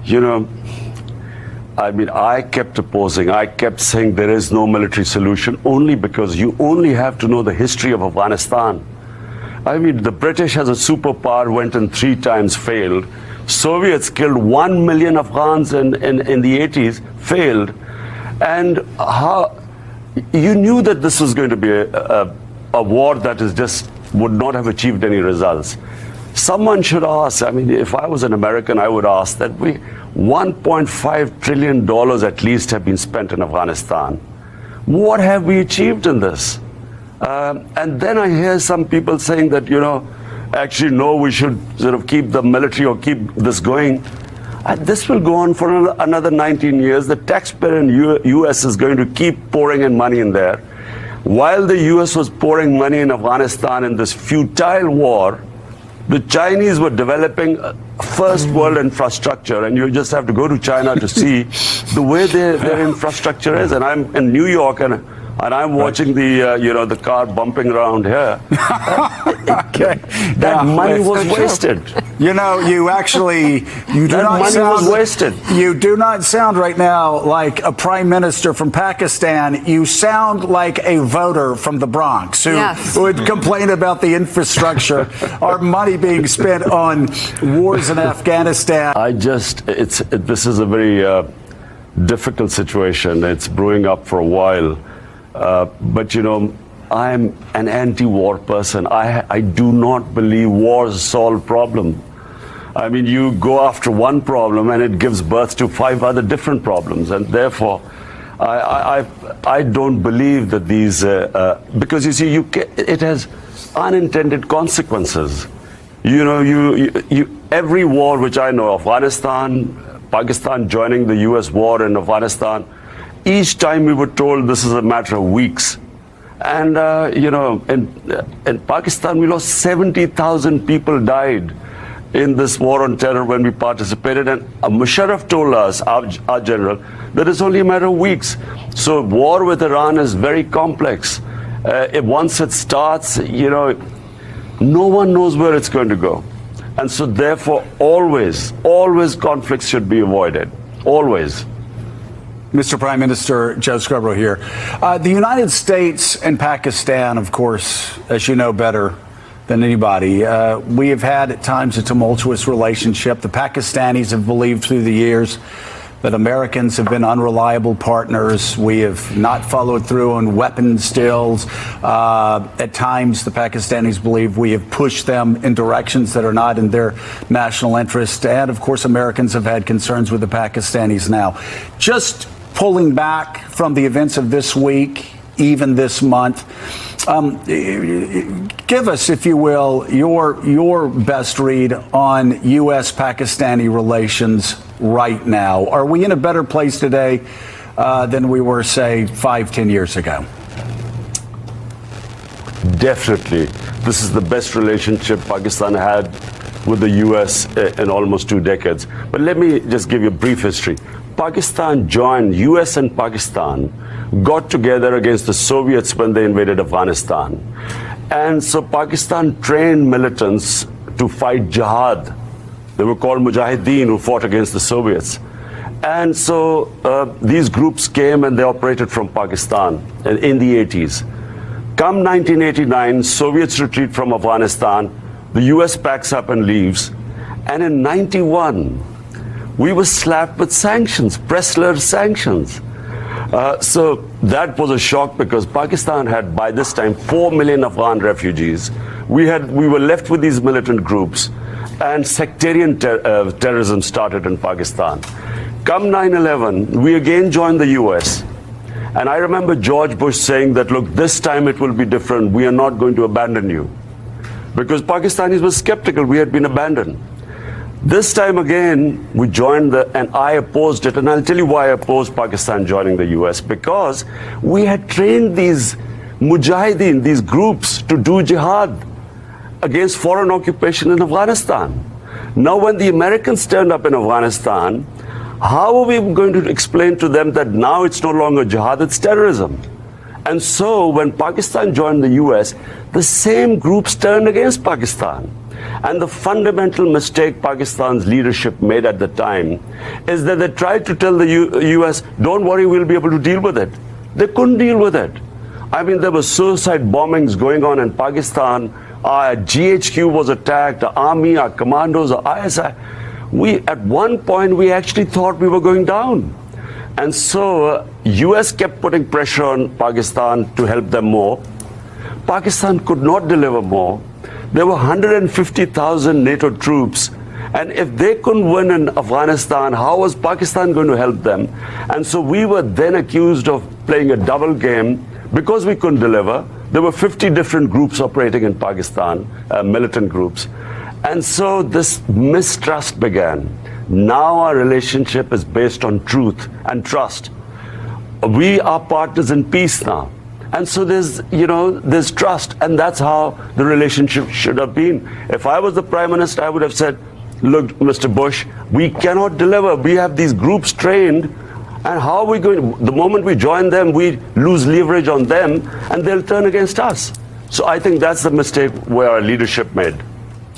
You know, I mean, I kept opposing. I kept saying there is no military solution only because you only have to know the history of Afghanistan. I mean, the British as a superpower went and 3 times failed. Soviets killed 1 million Afghans in the 80s, failed. And how you knew that this was going to be a war that is just would not have achieved any results. Someone should ask, I mean, if I was an American, I would ask that $1.5 trillion at least have been spent in Afghanistan. What have we achieved in this? And then I hear some people saying that, you know, actually, no, we should sort of keep the military or keep this going. This will go on for another 19 years. The taxpayer in U.S. is going to keep pouring in money in there. While the U.S. was pouring money in Afghanistan in this futile war, the Chinese were developing first world infrastructure, and you just have to go to China to see the way their infrastructure is. And I'm in New York, and I'm watching the the car bumping around here. Okay. That money was wasted. You know, you do that not money sound, was wasted. You do not sound right now like a prime minister from Pakistan. You sound like a voter from the Bronx who would complain about the infrastructure, our money being spent on wars in Afghanistan. This is a very difficult situation. It's brewing up for a while. But, you know, I'm an anti-war person. I do not believe wars solve problems. I mean, you go after one problem and it gives birth to 5 other different problems. And therefore, I don't believe that these, because you see, it has unintended consequences. You know, every war which I know, Afghanistan, Pakistan joining the US war in Afghanistan, each time we were told this is a matter of weeks. And, you know, in Pakistan, we lost 70,000 people died in this war on terror when we participated. And Musharraf told us, our general, that it's only a matter of weeks. So war with Iran is very complex. Once it starts, you know, no one knows where it's going to go. And so therefore, always conflicts should be avoided. Always. Mr. Prime Minister Joe Scarborough here. The United States and Pakistan, of course, as you know better than anybody, we have had at times a tumultuous relationship. The Pakistanis have believed through the years that Americans have been unreliable partners. We have not followed through on weapons deals. At times, the Pakistanis believe we have pushed them in directions that are not in their national interest. And, of course, Americans have had concerns with the Pakistanis now. Just pulling back from the events of this week, even this month, give us, if you will, your best read on U.S.-Pakistani relations right now. Are we in a better place today than we were, say, 5-10 years ago? Definitely. This is the best relationship Pakistan had with the U.S. in almost 2 decades. But let me just give you a brief history. Pakistan joined, US and Pakistan got together against the Soviets when they invaded Afghanistan. And so Pakistan trained militants to fight jihad. They were called Mujahideen, who fought against the Soviets. And so these groups came and they operated from Pakistan in the 80s. Come 1989, Soviets retreat from Afghanistan. The US packs up and leaves. And in 91, we were slapped with sanctions, Pressler sanctions. So that was a shock because Pakistan had, by this time, 4 million Afghan refugees. We were left with these militant groups, and sectarian terrorism started in Pakistan. Come 9/11, we again joined the US. And I remember George Bush saying that, look, this time it will be different. We are not going to abandon you. Because Pakistanis were skeptical. We had been abandoned. This time again, we joined and I opposed it. And I'll tell you why I opposed Pakistan joining the US. Because we had trained these mujahideen, these groups, to do jihad against foreign occupation in Afghanistan. Now, when the Americans turned up in Afghanistan, how are we going to explain to them that now it's no longer jihad, it's terrorism? And so when Pakistan joined the US, the same groups turned against Pakistan. And the fundamental mistake Pakistan's leadership made at the time is that they tried to tell the US, don't worry, we'll be able to deal with it. They couldn't deal with it. I mean, there were suicide bombings going on in Pakistan. Our GHQ was attacked, our army, our commandos, our ISI. At one point, we actually thought we were going down. And so US kept putting pressure on Pakistan to help them more. Pakistan could not deliver more. There were 150,000 NATO troops. And if they couldn't win in Afghanistan, how was Pakistan going to help them? And so we were then accused of playing a double game because we couldn't deliver. There were 50 different groups operating in Pakistan, militant groups. And so this mistrust began. Now our relationship is based on truth and trust. We are partners in peace now. And so there's trust, and that's how the relationship should have been. If I was the Prime Minister, I would have said, look, Mr. Bush, we cannot deliver. We have these groups trained, and how are we going? The moment we join them, we lose leverage on them, and they'll turn against us. So I think that's the mistake where our leadership made.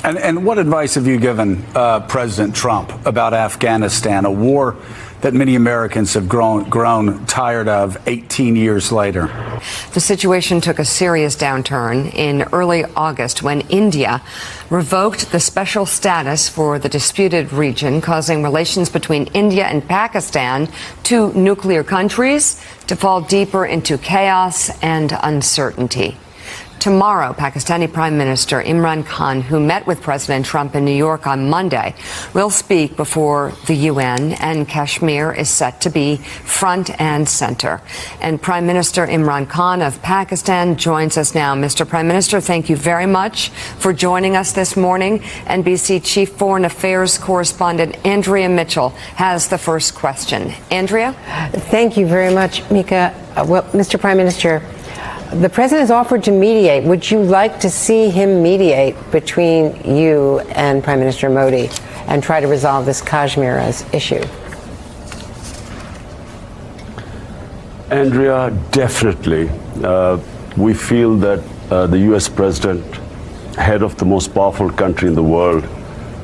And what advice have you given President Trump about Afghanistan, a war that many Americans have grown tired of 18 years later? The situation took a serious downturn in early August when India revoked the special status for the disputed region, causing relations between India and Pakistan, two nuclear countries, to fall deeper into chaos and uncertainty. Tomorrow, Pakistani Prime Minister Imran Khan, who met with President Trump in New York on Monday, will speak before the UN, and Kashmir is set to be front and center. And Prime Minister Imran Khan of Pakistan joins us now. Mr. Prime Minister, thank you very much for joining us this morning. NBC Chief Foreign Affairs Correspondent Andrea Mitchell has the first question. Andrea? Thank you very much, Mika. Well, Mr. Prime Minister, the president has offered to mediate. Would you like to see him mediate between you and Prime Minister Modi and try to resolve this Kashmir issue? Andrea, definitely. We feel that the US president, head of the most powerful country in the world,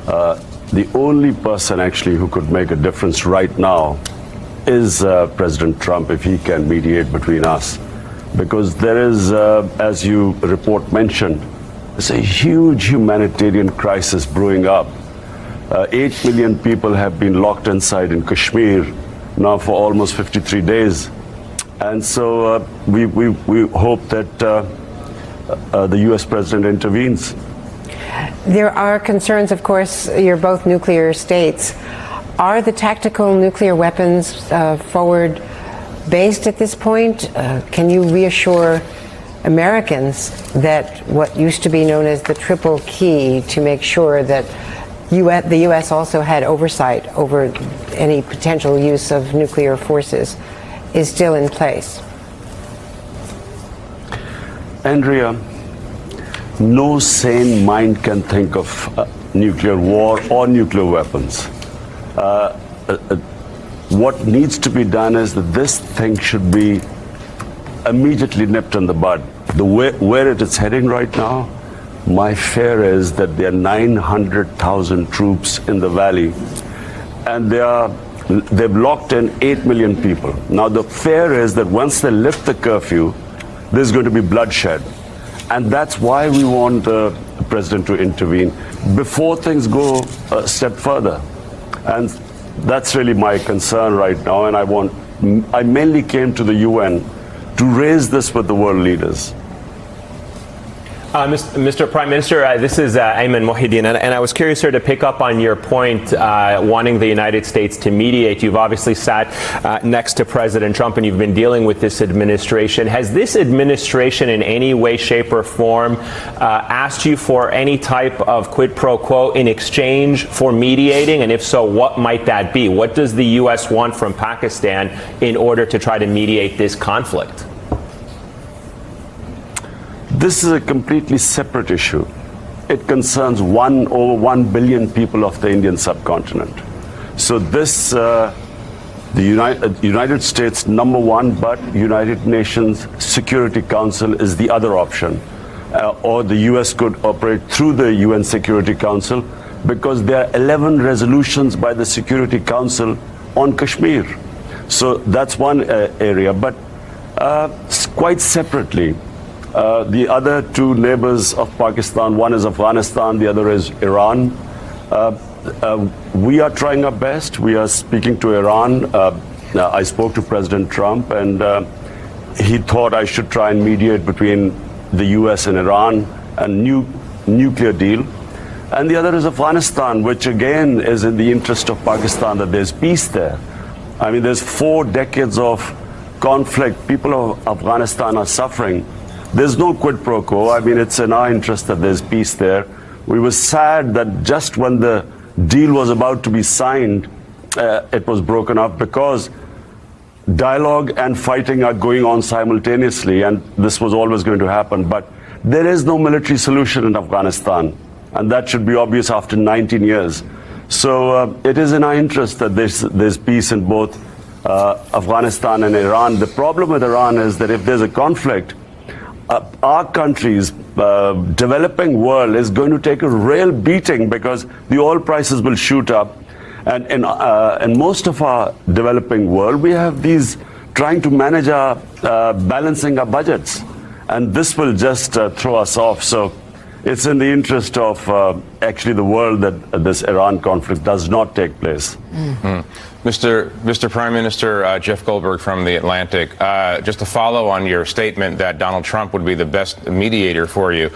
the only person actually who could make a difference right now is President Trump, if he can mediate between us. Because there is, as you report mentioned, there's a huge humanitarian crisis brewing up. 8 million people have been locked inside in Kashmir now for almost 53 days. And so we hope that the US president intervenes. There are concerns, of course, you're both nuclear states. Are the tactical nuclear weapons forward based at this point? Can you reassure Americans that what used to be known as the triple key to make sure that the U.S. also had oversight over any potential use of nuclear forces is still in place? Andrea, no sane mind can think of nuclear war or nuclear weapons. What needs to be done is that this thing should be immediately nipped in the bud. Where it is heading right now, my fear is that there are 900,000 troops in the valley, and they've locked in 8 million people. Now the fear is that once they lift the curfew, there's going to be bloodshed. And that's why we want the president to intervene before things go a step further. And that's really my concern right now, and I mainly came to the UN to raise this with the world leaders. Mr. Prime Minister, this is Ayman Mohideen, and I was curious here to pick up on your point, wanting the United States to mediate. You've obviously sat next to President Trump, and you've been dealing with this administration. Has this administration in any way, shape, or form asked you for any type of quid pro quo in exchange for mediating? And if so, what might that be? What does the U.S. want from Pakistan in order to try to mediate this conflict? This is a completely separate issue. It concerns over 1 billion people of the Indian subcontinent. So this, the United States #1, but United Nations Security Council is the other option. or the US could operate through the UN Security Council, because there are 11 resolutions by the Security Council on Kashmir. So that's one area. But quite separately, the other two neighbors of Pakistan, one is Afghanistan, the other is Iran. We are trying our best. We are speaking to Iran. I spoke to President Trump, and he thought I should try and mediate between the US and Iran, a nuclear deal. And the other is Afghanistan, which again is in the interest of Pakistan, that there's peace there. I mean, there's 4 decades of conflict. People of Afghanistan are suffering. There's no quid pro quo. I mean, it's in our interest that there's peace there. We were sad that just when the deal was about to be signed, it was broken up, because dialogue and fighting are going on simultaneously, and this was always going to happen. But there is no military solution in Afghanistan, and that should be obvious after 19 years. So it is in our interest that there's peace in both Afghanistan and Iran. The problem with Iran is that if there's a conflict, our country's developing world is going to take a real beating, because the oil prices will shoot up. And in most of our developing world, we have these trying to manage our balancing our budgets, and this will just throw us off. So it's in the interest of actually the world that this Iran conflict does not take place. Mr. Prime Minister, Jeff Goldberg from The Atlantic, just to follow on your statement that Donald Trump would be the best mediator for you,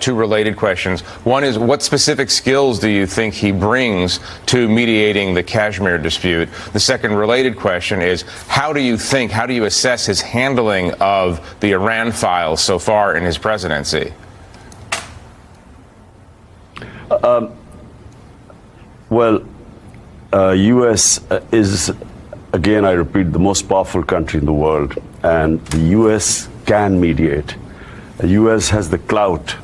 2 related questions. One is, what specific skills do you think he brings to mediating the Kashmir dispute? The second related question is, how do you assess his handling of the Iran files so far in his presidency? U.S. is, again, I repeat, the most powerful country in the world, and the U.S. can mediate. The U.S. has the clout.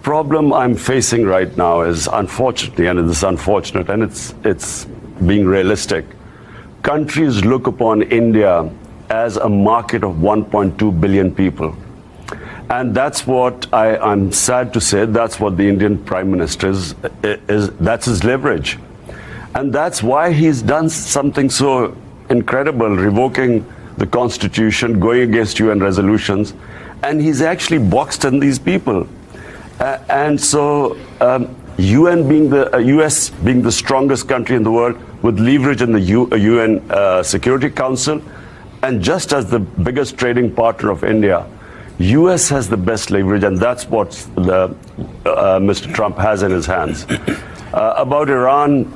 Problem I'm facing right now is, unfortunately, and it is unfortunate, and it's being realistic, countries look upon India as a market of 1.2 billion people. And that's what I'm sad to say, that's what the Indian Prime Minister is, that's his leverage. And that's why he's done something so incredible, revoking the Constitution, going against UN resolutions, and he's actually boxed in these people. And so US being the strongest country in the world with leverage in the UN Security Council, and just as the biggest trading partner of India, US has the best leverage, and that's what Mr. Trump has in his hands. About Iran,